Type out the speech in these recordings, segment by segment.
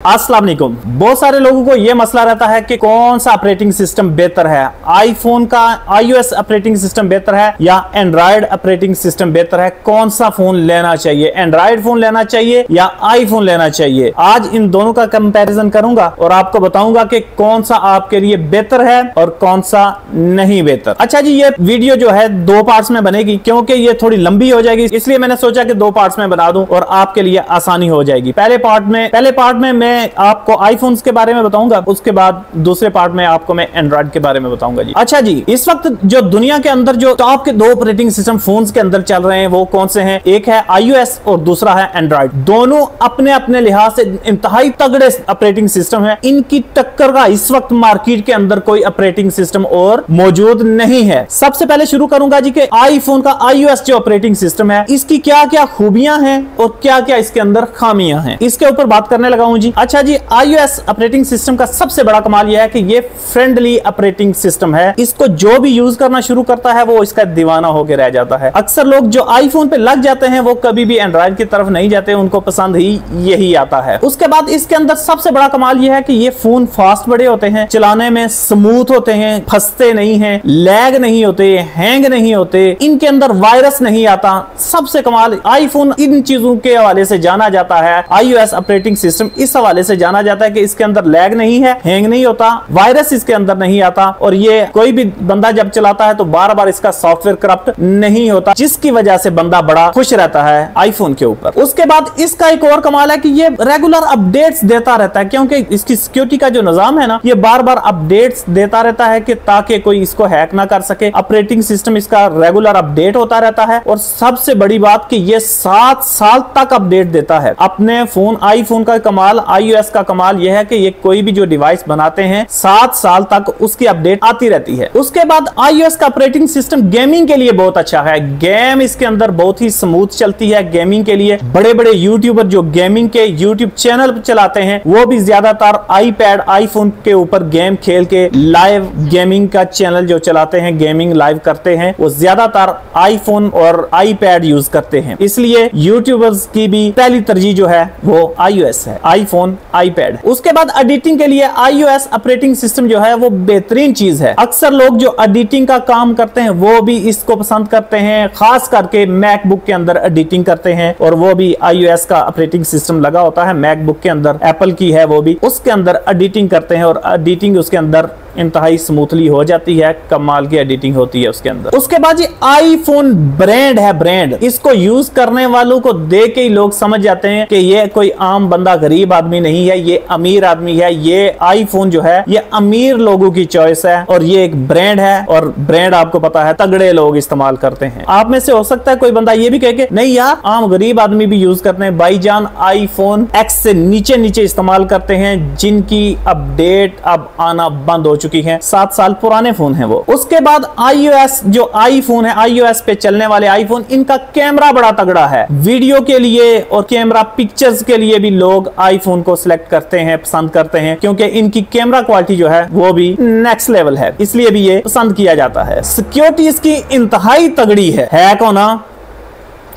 अस्सलाम वालेकुम। बहुत सारे लोगों को यह मसला रहता है कि कौन सा ऑपरेटिंग सिस्टम बेहतर है, आईफोन का iOS ऑपरेटिंग सिस्टम बेहतर है या एंड्रॉयड ऑपरेटिंग सिस्टम बेहतर है, कौन सा फोन लेना चाहिए, एंड्रॉयड फोन लेना चाहिए या आईफोन लेना चाहिए। आज इन दोनों का कंपैरिजन करूंगा और आपको बताऊंगा कि कौन सा आपके लिए बेहतर है और कौन सा नहीं बेहतर। अच्छा जी, ये वीडियो जो है दो पार्ट्स में बनेगी क्योंकि ये थोड़ी लंबी हो जाएगी, इसलिए मैंने सोचा कि दो पार्ट्स में बना दूं और आपके लिए आसानी हो जाएगी। पहले पार्ट में मैं आपको आईफोन्स के बारे में बताऊंगा, उसके बाद दूसरे पार्ट में आपको मैं एंड्रॉइड के बारे में बताऊंगा जी। अच्छा जी, इस वक्त जो दुनिया के अंदर जो टॉप के दो ऑपरेटिंग सिस्टम फोन्स के अंदर चल रहे हैं वो कौन से हैं? एक है iOS और दूसरा है एंड्रॉइड। दोनों अपने अपने लिहाज से इंतहाई तगड़े ऑपरेटिंग सिस्टम है। इनकी टक्कर का इस वक्त मार्केट के अंदर कोई ऑपरेटिंग सिस्टम और मौजूद नहीं है। सबसे पहले शुरू करूंगा जी कि आईफोन का iOS जो ऑपरेटिंग सिस्टम है इसकी क्या क्या खूबियां हैं और क्या क्या इसके अंदर खामियां हैं, इसके ऊपर बात करने लगा हूं जी। अच्छा जी, iOS ऑपरेटिंग सिस्टम का सबसे बड़ा कमाल यह है कि ये फ्रेंडली ऑपरेटिंग सिस्टम है। इसको जो भी यूज करना शुरू करता है वो इसका दीवाना होकर रह जाता है। अक्सर लोग जो आईफोन पे लग जाते हैं वो कभी भी एंड्रॉइड की तरफ नहीं जाते, उनको पसंद ही यही आता है। उसके बाद इसके अंदर सबसे बड़ा कमाल यह है कि ये फोन फास्ट बड़े होते हैं, चलाने में स्मूथ होते हैं, फंसते नहीं हैं, लैग नहीं होते, हैंग नहीं होते, इनके अंदर वायरस नहीं आता। सबसे कमाल आईफोन इन चीजों के हवाले से जाना जाता है, iOS ऑपरेटिंग सिस्टम इस हवाले से जाना जाता है कि इसके अंदर लैग नहीं है, हैंग नहीं होता, वायरस इसके अंदर नहीं आता और ये कोई भी बंदा जब चलाता है तो बार बार इसका सॉफ्टवेयर करप्ट नहीं होता, जिसकी वजह से बंदा बड़ा खुश रहता है आईफोन के ऊपर। उसके बाद इसका एक और कमाल है कि ये रेगुलर अपडेट्स देता रहता है, क्योंकि इसकी सिक्योरिटी का जो निजाम है ना, ये बार बार अपडेट्स देता रहता है कि ताकि कोई इसको हैक ना कर सके। ऑपरेटिंग सिस्टम इसका रेगुलर अपडेट होता रहता है और सबसे बड़ी बात कि ये 7 साल तक अपडेट देता है। अपने फोन आईफोन का कमाल, iOS का कमाल यह है कि ये कोई भी जो डिवाइस बनाते हैं 7 साल तक उसकी अपडेट आती रहती है। उसके बाद iOS का ऑपरेटिंग सिस्टम गेमिंग के लिए बहुत अच्छा है। गेम इसके अंदर बहुत ही स्मूथ चलती है। गेमिंग के लिए बड़े बड़े यूट्यूबर जो गेमिंग के यूट्यूब चैनल चलाते हैं वो भी ज्यादातर आईपैड आईफोन के ऊपर गेम खेल के लाइव गेमिंग का चैनल जो चलाते हैं, गेमिंग लाइव करते हैं, वो ज्यादातर आईफोन और आईपैड यूज करते हैं। इसलिए यूट्यूबर्स की भी पहली तरजीह जो है वो iOS है, आईफोन आईपैड। उसके बाद एडिटिंग के लिए iOS ऑपरेटिंग सिस्टम जो है वो बेहतरीन चीज है। अक्सर लोग जो एडिटिंग का काम करते हैं वो भी इसको पसंद करते हैं, खास करके मैकबुक के अंदर एडिटिंग करते हैं और वो भी iOS का ऑपरेटिंग सिस्टम लगा होता है मैकबुक के अंदर, एप्पल की है वो भी, उसके अंदर एडिटिंग करते हैं और एडिटिंग उसके अंदर इंतहाई स्मूथली हो जाती है, कमाल की एडिटिंग होती है उसके अंदर। उसके बाद ये आईफोन ब्रांड है, ब्रांड। इसको यूज करने वालों को देख के ही लोग समझ जाते हैं कि ये कोई आम बंदा गरीब आदमी नहीं है, ये अमीर आदमी है। ये आईफोन जो है ये अमीर लोगों की चॉइस है और ये एक ब्रांड है और ब्रांड आपको पता है तगड़े लोग इस्तेमाल करते हैं। आप में से हो सकता है कोई बंदा ये भी कहे कि नहीं यार, आम गरीब आदमी भी यूज करते हैं। भाईजान आईफोन एक्स से नीचे नीचे इस्तेमाल करते हैं, जिनकी अपडेट अब आना बंद हो चुकी है, 7 साल पुराने फोन है वो। उसके बाद iOS जो आईफोन है, iOS पे चलने वाले आईफोन, इनका कैमरा बड़ा तगड़ा है। वीडियो के लिए और कैमरा पिक्चर्स के लिए भी लोग आईफोन को सिलेक्ट करते हैं, पसंद करते हैं, क्योंकि इनकी कैमरा क्वालिटी जो है वो भी नेक्स्ट लेवल है, इसलिए भी ये पसंद किया जाता है। सिक्योरिटी इसकी इंतहाई तगड़ी है। हैक होना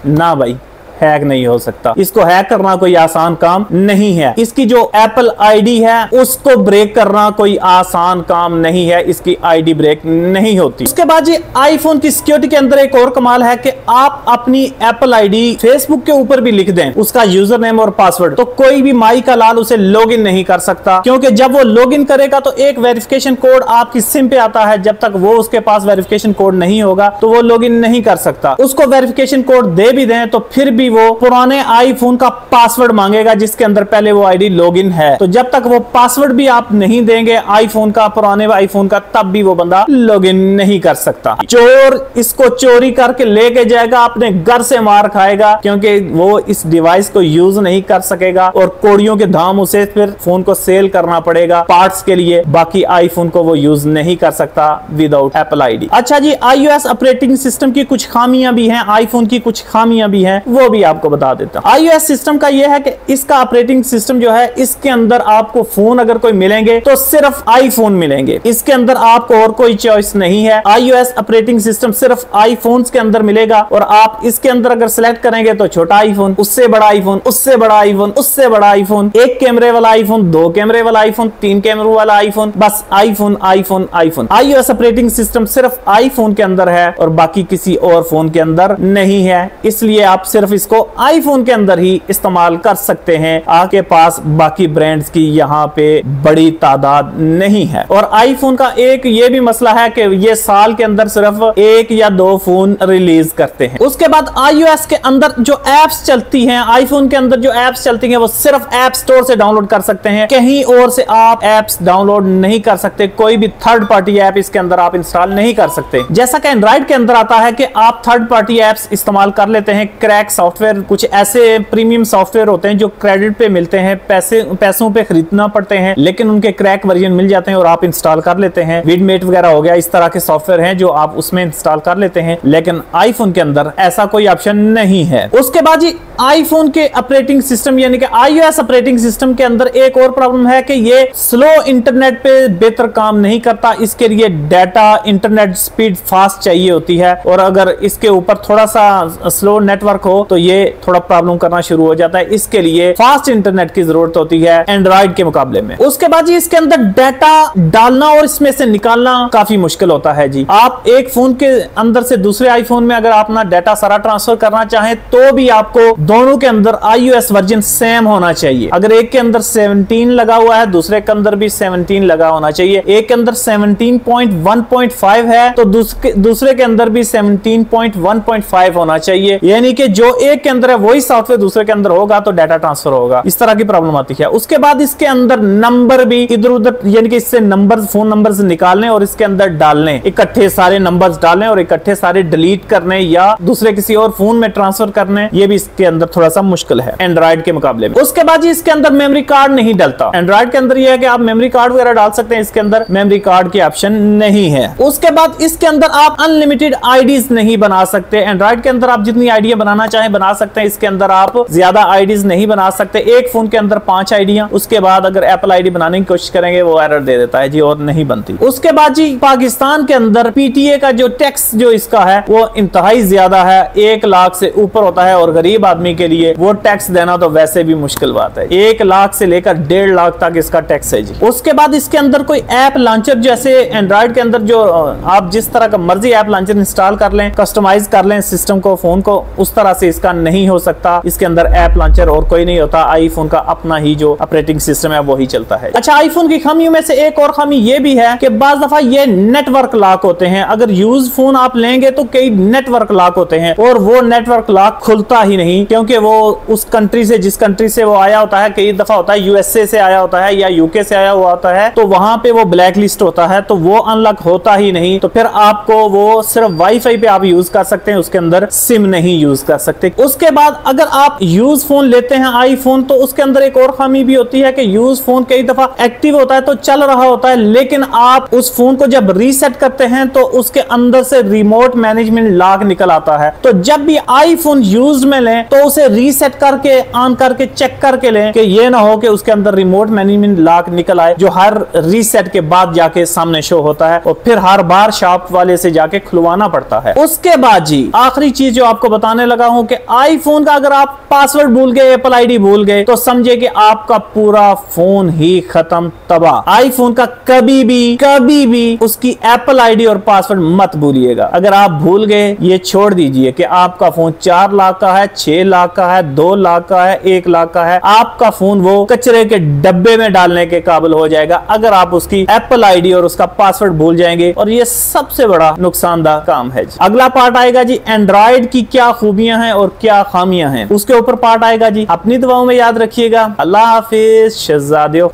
ना भाई, हैक नहीं हो सकता। इसको हैक करना कोई आसान काम नहीं है। इसकी जो एप्पल आईडी है उसको ब्रेक करना कोई आसान काम नहीं है, इसकी आईडी ब्रेक नहीं होती। उसके बाद ये आईफोन की सिक्योरिटी के अंदर एक और कमाल है कि आप अपनी एप्पल आईडी फेसबुक के ऊपर भी लिख दें, उसका यूजर नेम और पासवर्ड, तो कोई भी माई का लाल उसे लॉग इन नहीं कर सकता, क्योंकि जब वो लॉग इन करेगा तो एक वेरिफिकेशन कोड आपकी सिम पे आता है। जब तक वो उसके पास वेरिफिकेशन कोड नहीं होगा तो वो लॉग इन नहीं कर सकता। उसको वेरिफिकेशन कोड दे भी दें तो फिर भी वो पुराने आईफोन का पासवर्ड मांगेगा जिसके अंदर पहले वो आईडी लॉगिन है। तो जब तक वो पासवर्ड भी आप नहीं देंगे आईफोन का, पुराने आईफोन का, तब भी वो बंदा लॉगिन नहीं कर सकता। चोर इसको चोरी करके लेके जाएगा, अपने घर से मार खाएगा, क्योंकि वो इस डिवाइस को यूज नहीं कर सकेगा और कोड़ियों के दाम उसे फिर फोन को सेल करना पड़ेगा पार्ट्स के लिए। बाकी आईफोन को वो यूज नहीं कर सकता विदाउट एप्पल आईडी। अच्छा जी, iOS ऑपरेटिंग सिस्टम की कुछ खामियां भी हैं, आईफोन की कुछ खामियां भी हैं, वो भी भी आपको बता देता हूं। iOS सिस्टम का यह है कि इसका ऑपरेटिंग सिस्टम जो है, इसके अंदर आपको फोन अगर कोई मिलेंगे तो सिर्फ आईफोन मिलेंगे, इसके अंदर आपको और कोई चॉइस नहीं है। iOS ऑपरेटिंग सिस्टम सिर्फ आईफोन्स के अंदर मिलेगा और आप इसके अंदर अगर सिलेक्ट करेंगे तो छोटा आईफोन, उससे बड़ा आईफोन, उससे बड़ा आईफोन, उससे बड़ा आईफोन, एक कैमरे वाला आईफोन, दो कैमरे वाला आईफोन, तीन कैमरे वाला आईफोन, बस iPhone iPhone iPhone. iOS operating system सिर्फ आईफोन के अंदर है और बाकी किसी और फोन के अंदर नहीं है, इसलिए आप सिर्फ इसको आईफोन के अंदर ही इस्तेमाल कर सकते हैं। आपके पास बाकी ब्रांड्स की यहाँ पे बड़ी तादाद नहीं है। और आईफोन का एक ये भी मसला है कि ये साल के अंदर सिर्फ एक या दो फोन रिलीज करते हैं। उसके बाद iOS के अंदर जो एप्स चलती हैं, आईफोन के अंदर जो एप्स चलती हैं वो सिर्फ ऐप स्टोर से डाउनलोड कर सकते हैं, कहीं और से आप एप्स डाउनलोड नहीं कर सकते। कोई भी थर्ड पार्टी ऐप इसके अंदर आप इंस्टॉल नहीं कर सकते। जैसा कि एंड्रॉइड के अंदर आता है कि आप थर्ड पार्टी एप्स इस्तेमाल कर लेते हैं, क्रैक सॉफ्टवेयर, कुछ ऐसे प्रीमियम सॉफ्टवेयर होते हैं जो क्रेडिट पे मिलते हैं, पैसों पे खरीदना पड़ते हैं, लेकिन उनके क्रैक वर्जन मिल जाते हैं और आप इंस्टॉल कर लेते हैं। विडमेट वगैरह हो गया, इस तरह के सॉफ्टवेयर हैं जो आप उसमें इंस्टॉल कर लेते हैं, लेकिन आईफोन के अंदर ऐसा कोई ऑप्शन नहीं है। उसके बाद जी आईफोन के ऑपरेटिंग सिस्टम यानी कि iOS ऑपरेटिंग सिस्टम के अंदर एक और प्रॉब्लम है कि ये स्लो इंटरनेट पे बेहतर काम नहीं करता। इसके लिए डाटा इंटरनेट स्पीड फास्ट चाहिए होती है और अगर इसके ऊपर थोड़ा सा स्लो नेटवर्क हो तो ये थोड़ा प्रॉब्लम करना शुरू हो जाता है। इसके लिए फास्ट इंटरनेट की जरूरत होती है एंड्रॉइड के मुकाबले में। उसके बाद जी इसके अंदर डाटा डालना और इसमें से निकालना काफी मुश्किल होता है जी। आप एक फोन के अंदर से दूसरे आईफोन में अगर अपना डाटा सारा ट्रांसफर करना चाहें तो भी आपको दोनों के अंदर iOS वर्जन सेम होना चाहिए। अगर एक के अंदर 17 लगा हुआ है, दूसरे के अंदर भी 17 लगा होना चाहिए। एक के अंदर 17.1.5 है तो दूसरे के अंदर भी 17.1.5 होना चाहिए, यानी कि जो एक के अंदर है वही सॉफ्टवेयर दूसरे के अंदर होगा तो डाटा ट्रांसफर होगा। इस तरह की प्रॉब्लम आती है। उसके बाद इसके अंदर नंबर भी इधर उधर, यानी कि इससे नंबर, फोन नंबर से निकालने और इसके अंदर डालने, इकट्ठे सारे नंबर्स डालने और इकट्ठे सारे डिलीट करने या दूसरे किसी और फोन में ट्रांसफर करने, ये भी इसके अंदर थोड़ा सा मुश्किल है एंड्रॉइड के मुकाबले में। उसके बाद इसके अंदर मेमोरी कार्ड नहीं डलता। एंड्रॉइड के अंदर यह है कि आप मेमोरी कार्ड वगैरह डाल सकते हैं, इसके अंदर मेमोरी कार्ड के ऑप्शन नहीं है। उसके बाद इसके अंदर आप अनलिमिटेड आईडीज नहीं बना सकते। एंड्रॉइड के अंदर आप जितनी आईडियां बनाना चाहें बना सकते हैं, इसके अंदर आप ज्यादा आईडीज नहीं बना सकते। एक फोन के अंदर 5 आईडियां, उसके बाद अगर एप्पल आईडी बनाने की कोशिश करेंगे वो एरर दे देता है जी और नहीं बनती। उसके बाद जी पाकिस्तान के अंदर पीटीए का जो टैक्स जो इसका है वो इंतहाई ज्यादा है, 1 लाख से ऊपर होता है और गरीब आदमी के लिए वो टैक्स देना तो वैसे भी मुश्किल बात है। 1 लाख से लेकर 1.5 लाख तक इसका टैक्स है जी। उसके बाद इसके अंदर कोई ऐप लॉन्चर, जैसे एंड्रॉइड के अंदर जो आप जिस तरह का मर्जी ऐप लॉन्चर इंस्टॉल कर लें, कस्टमाइज कर लें सिस्टम को, फोन को, उस तरह से इसका नहीं हो सकता। इसके अंदर ऐप लॉन्चर और कोई नहीं होता, आईफोन का अपना ही जो ऑपरेटिंग सिस्टम है वही चलता है। अच्छा, आईफोन की खामियों में से एक और खामी ये भी है कि बाज दफा ये नेटवर्क लॉक होते हैं। अगर यूज फोन आप लेंगे तो कई नेटवर्क लॉक होते हैं और वो नेटवर्क लॉक खुलता ही नहीं, क्योंकि वो उस कंट्री से, जिस कंट्री से वो आया होता है, कई दफा होता है यूएसए से आया होता है या यूके से आया हुआ होता है, तो वहां पे वो ब्लैक लिस्ट होता है, तो वो अनलॉक होता ही नहीं। तो फिर आपको वो सिर्फ वाईफाई पे आप यूज कर सकते हैं, उसके अंदर सिम नहीं यूज कर सकते। उसके बाद अगर आप यूज फोन लेते हैं आईफोन, तो उसके अंदर एक और खामी भी होती है कि यूज फोन कई दफा एक्टिव होता है तो चल रहा होता है, लेकिन आप उस फोन को जब रीसेट करते हैं तो उसके अंदर से रिमोट मैनेजमेंट लॉक निकल आता है। तो जब भी आईफोन यूज में लें तो उसे रीसेट करके, ऑन करके, चेक करके लें कि ये ना हो कि उसके अंदर रिमोट मैनेजमेंट लॉक निकल आए, जो हर रीसेट के बाद जाके सामने शो होता है और फिर हर बार शॉप वाले से जाके खुलवाना पड़ता है। उसके बाद जी आखिरी चीज जो आपको बताने लगा हूं कि आईफोन का अगर आप पासवर्ड भूल गए, एप्पल आईडी भूल गए, तो समझे कि आपका पूरा फोन ही खत्म, तबाह। आईफोन का कभी भी उसकी एप्पल आईडी और पासवर्ड मत भूलिएगा। अगर आप भूल गए, ये छोड़ दीजिए कि आपका फोन 4 लाख का है, 6 लाख का है, 2 लाख का है, 1 लाख का है, आपका फोन वो कचरे के डब्बे में डालने के काबिल हो जाएगा अगर आप उसकी एप्पल आईडी और उसका पासवर्ड भूल जाएंगे, और ये सबसे बड़ा नुकसानदायक काम है। अगला पार्ट आएगा जी एंड्रॉइड की क्या खूबियां हैं और क्या खामियां हैं, उसके ऊपर पार्ट आएगा जी। अपनी दुआओं में याद रखिएगा। अल्लाह हाफिज शहजादियों।